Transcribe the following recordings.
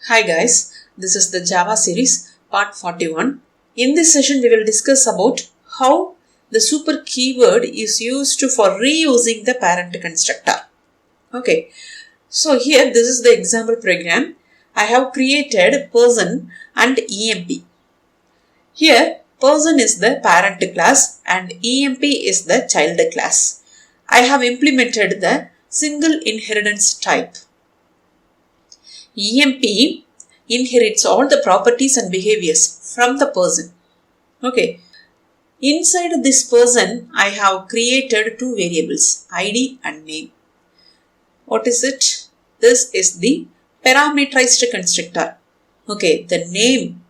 Hi guys, this is the Java series part 41. In this session we will discuss about how the super keyword is used for reusing the parent constructor. Okay, so here this is the example program. I have created person and EMP. Here person is the parent class and EMP is the child class. I have implemented the single inheritance type. EMP inherits all the properties and behaviors from the person. Okay. Inside this person, I have created two variables, ID and name. What is it? This is the parameterized constructor. Okay, the name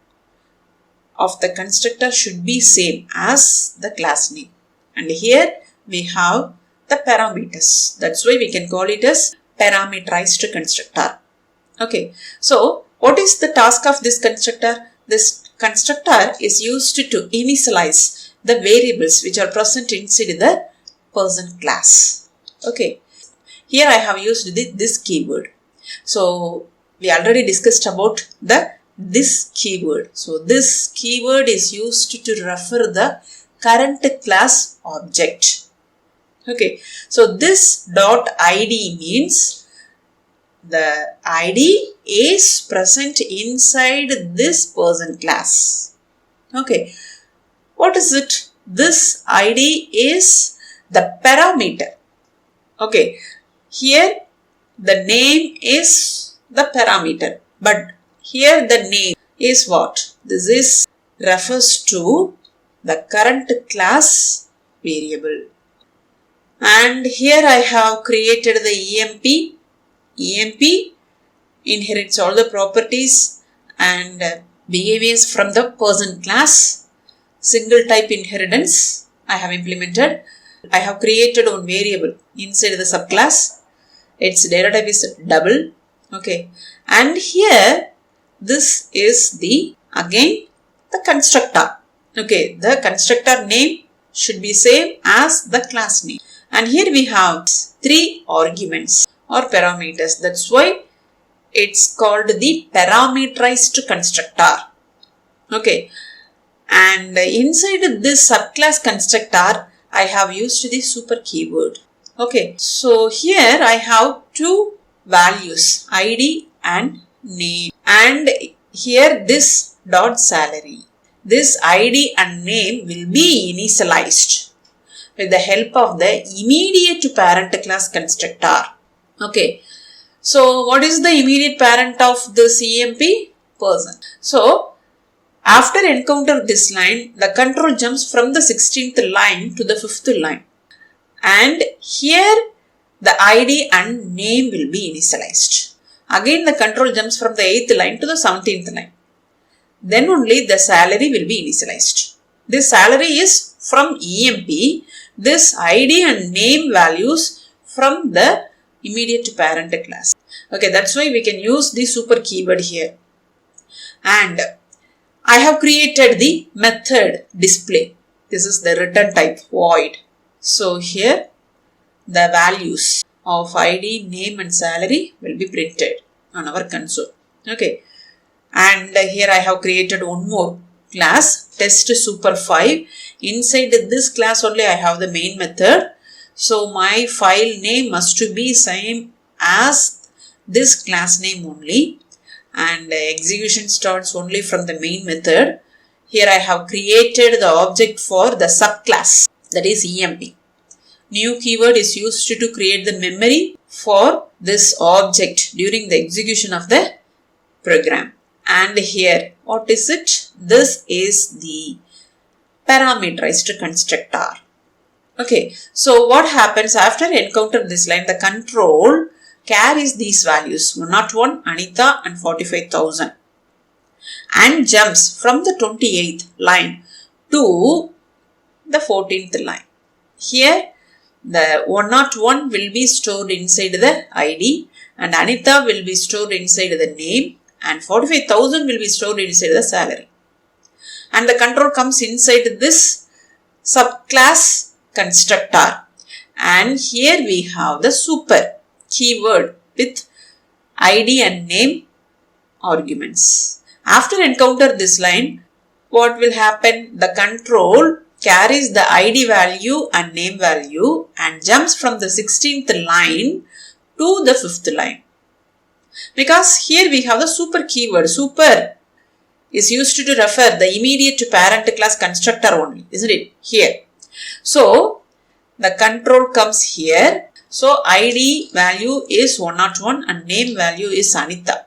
of the constructor should be same as the class name. And here we have the parameters. That's why we can call it as parameterized constructor. Okay, so what is the task of this constructor? This constructor is used to initialize the variables which are present inside the person class. Okay, here I have used this keyword. So we already discussed about this keyword. So this keyword is used to refer the current class object. Okay, so this dot ID means the ID is present inside this person class. Okay, what is it? This ID is the parameter. Okay, here the name is the parameter, but here the name is what? This is refers to the current class variable. And here I have created the EMP. EMP inherits all the properties and behaviors from the person class. Single type inheritance I have implemented. I have created one variable inside the subclass. Its data type is double. Okay, and here this is the constructor. Okay, the constructor name should be same as the class name. And here we have three arguments or parameters. That's why it's called the parameterized constructor. Okay, and inside this subclass constructor I have used the super keyword. Okay, so here I have two values, ID and name, and here this dot salary. This ID and name will be initialized with the help of the immediate parent class constructor. Okay, so what is the immediate parent of this EMP? Person. So after encounter this line, the control jumps from the 16th line to the 5th line. And here the ID and name will be initialized. Again the control jumps from the 8th line to the 17th line. Then only the salary will be initialized. This salary is from EMP. This ID and name values from the immediate parent class. Okay, that's why we can use the super keyword here. And I have created the method display. This is the return type void. So here the values of ID, name and salary will be printed on our console. Okay, and here I have created one more class, test super 5. Inside this class only I have the main method. So my file name must be same as this class name only, and execution starts only from the main method. Here I have created the object for the subclass, that is EMP. New keyword is used to create the memory for this object during the execution of the program. And here what is it? This is the parameterized constructor. Okay, so what happens after encounter this line? The control carries these values 101, Anita and 45,000 and jumps from the 28th line to the 14th line. Here the 101 will be stored inside the ID and Anita will be stored inside the name and 45,000 will be stored inside the salary. And the control comes inside this subclass constructor, and here we have the super keyword with ID and name arguments. After encounter this line, what will happen? The control carries the ID value and name value and jumps from the 16th line to the 5th line. Because here we have the super keyword. Super is used to refer the immediate parent class constructor only, isn't it? Here. So, the control comes here. So, ID value is 101 and name value is Anita,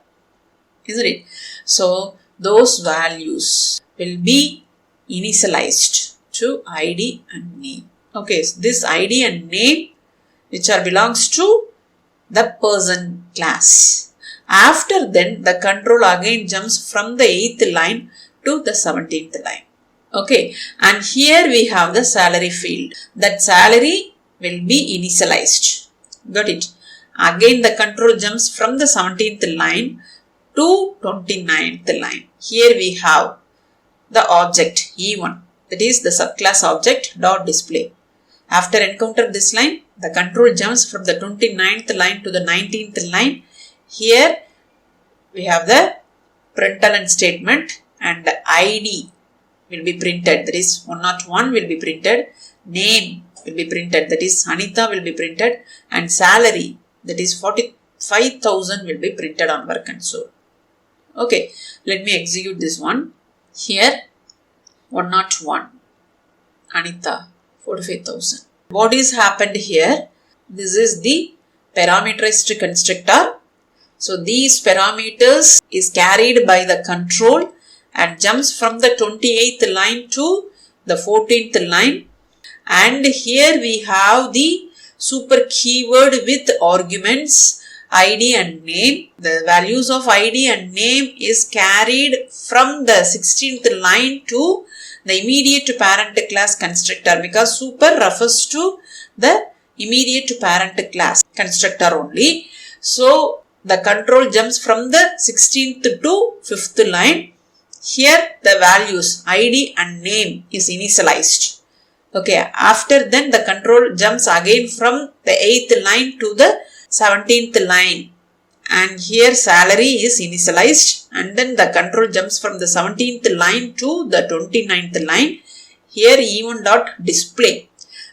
isn't it? So, those values will be initialized to ID and name. Okay, so this ID and name which belongs to the person class. After then, the control again jumps from the 8th line to the 17th line. Okay, and here we have the salary field. That salary will be initialized. Got it? Again, the control jumps from the 17th line to 29th line. Here we have the object E1, that is the subclass object dot display. After encounter this line, the control jumps from the 29th line to the 19th line. Here we have the println statement and the ID will be printed, that is 101 will be printed, name will be printed, that is Anita will be printed, and salary, that is 45,000 will be printed on our console. Okay, let me execute this one. Here 101, Anita 45,000. What is happened here? This is the parameterized constructor. So these parameters is carried by the control and jumps from the 28th line to the 14th line. And here we have the super keyword with arguments ID and name. The values of ID and name is carried from the 16th line to the immediate parent class constructor, because super refers to the immediate parent class constructor only. So the control jumps from the 16th to 5th line. Here the values ID and name is initialized. Okay, after then the control jumps again from the 8th line to the 17th line. And here salary is initialized, and then the control jumps from the 17th line to the 29th line. Here E1 dot display.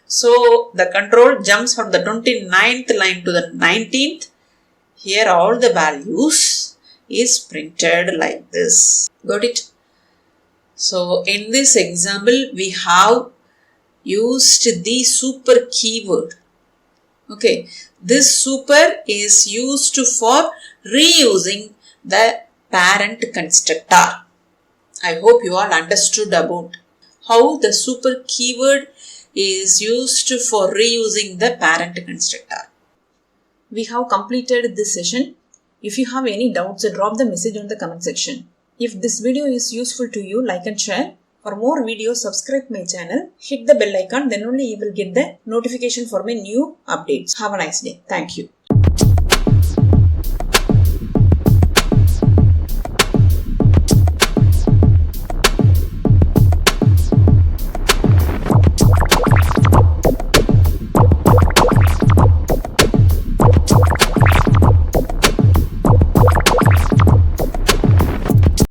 So the control jumps from the 29th line to the 19th. Here all the values is printed like this. Got it? So in this example we have used the super keyword. Okay, this super is used for reusing the parent constructor. I hope you all understood about how the super keyword is used for reusing the parent constructor. We have completed this session. If you have any doubts, drop the message on the comment section. If this video is useful to you, like and share. For more videos, subscribe my channel, hit the bell icon, then only you will get the notification for my new updates. Have a nice day. Thank you.